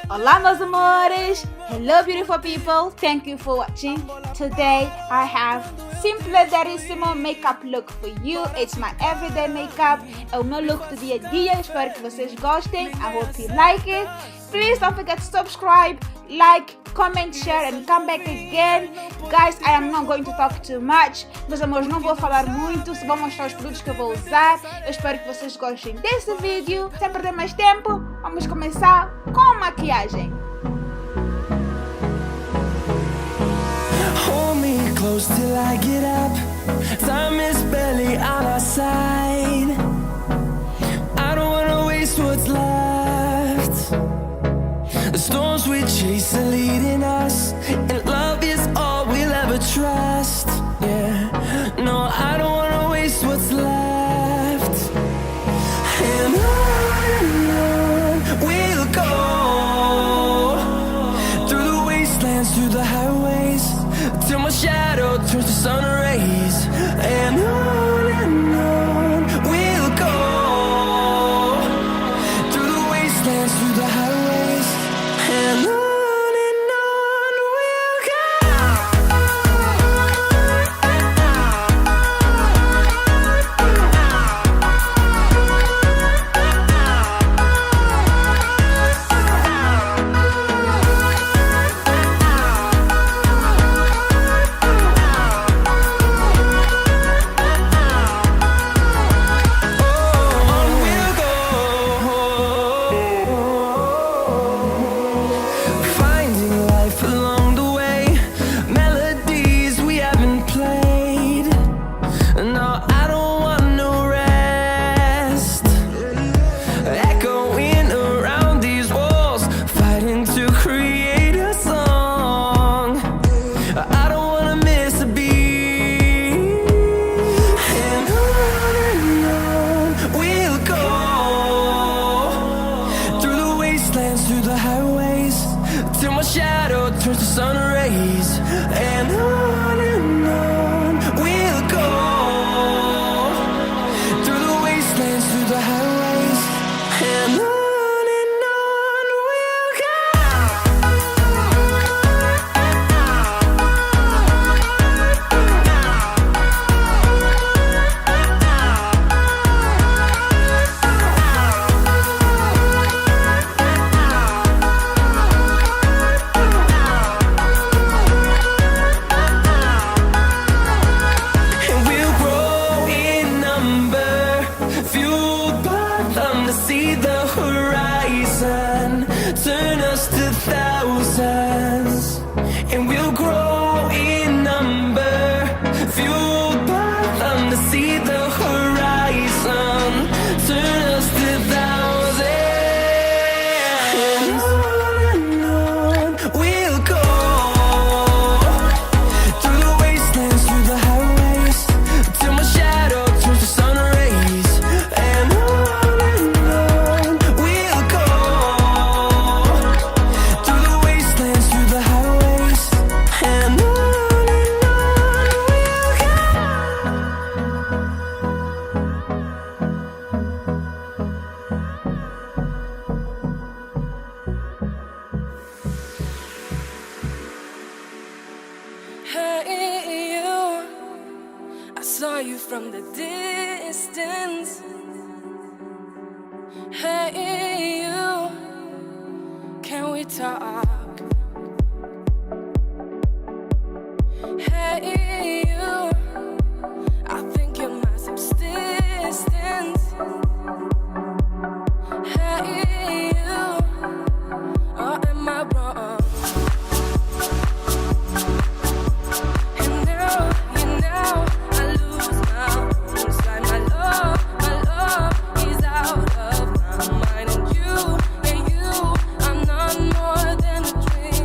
Olá meus amores! Hello beautiful people! Thank you for watching. Today I have simplesíssimo makeup look for you. It's my everyday makeup. É o meu look do dia a dia. Espero que vocês gostem. I hope you like it. Please don't forget to subscribe, like, comment, share and come back again. Guys, I am not going to talk too much. Meus amores, não vou falar muito. Só vou mostrar os produtos que eu vou usar. Eu espero que vocês gostem desse vídeo. Sem perder mais tempo, vamos começar com a maquiagem. Hold me close till I get up. Time is barely on our side. I don't wanna waste what's left. The storms we chase are leading us, and love is all we'll ever trust. Yeah, no, I don't wanna waste what's left. And on we'll go, through the wastelands, through the highways, till my shadow turns to sun rays. And on we'll go, through the wastelands, through the highways, and on we'll go. Finding life along the way, melodies we haven't played. No, I don't want no rest. Echoing around these walls, fighting to create a song. I don't wanna miss a beat. And on we'll go, through the wastelands, through the highways, till my shadow turns to sun rays. And on we'll go, through the wastelands, through the highways, and on we'll go. And we'll grow in number, fueled by them to see the horizon, turn us to thousands. And we'll grow in number, fueled by them to see the horizon, turn us to thousands. And on we'll go, through the wastelands, through the highways, till my shadow turns to sun rays. And on we'll go, through the wastelands, through the highways, and on we'll go. Hey you, I saw you from the distance. Hey you, can we talk? Hey you, I think you're my subsistence. Hey you, or am I wrong? And now, I lose my own sight. My love is out of my mind. And you, I'm not more than a dream.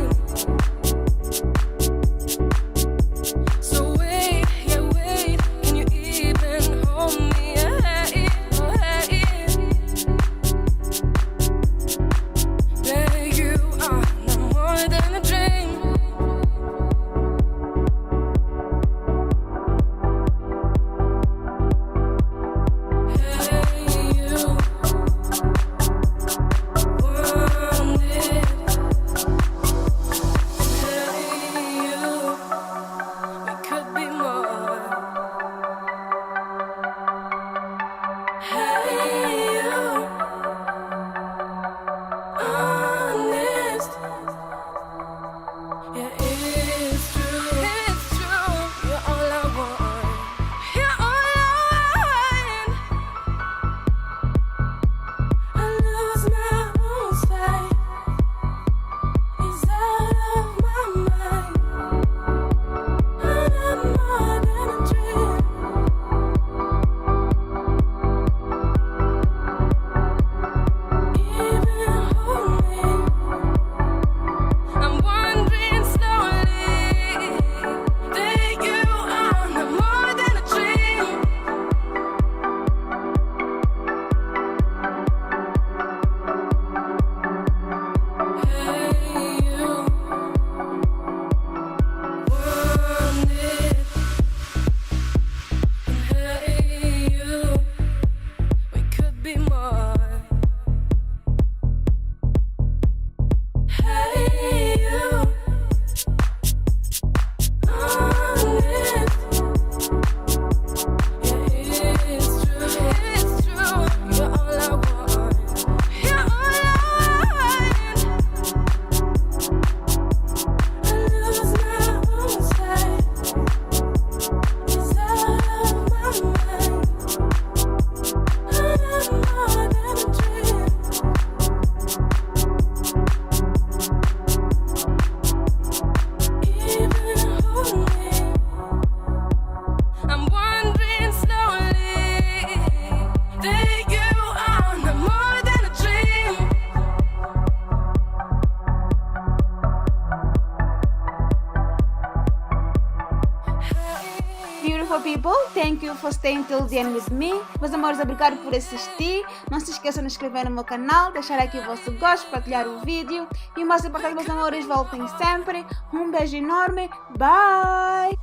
beautiful people, thank you for staying till the end with me. Meus amores, obrigado por assistir. Não se esqueçam de se inscrever no meu canal, deixar aqui o vosso gosto, partilhar o vídeo. E o mais importante, meus amores, voltem sempre. Um beijo enorme. Bye!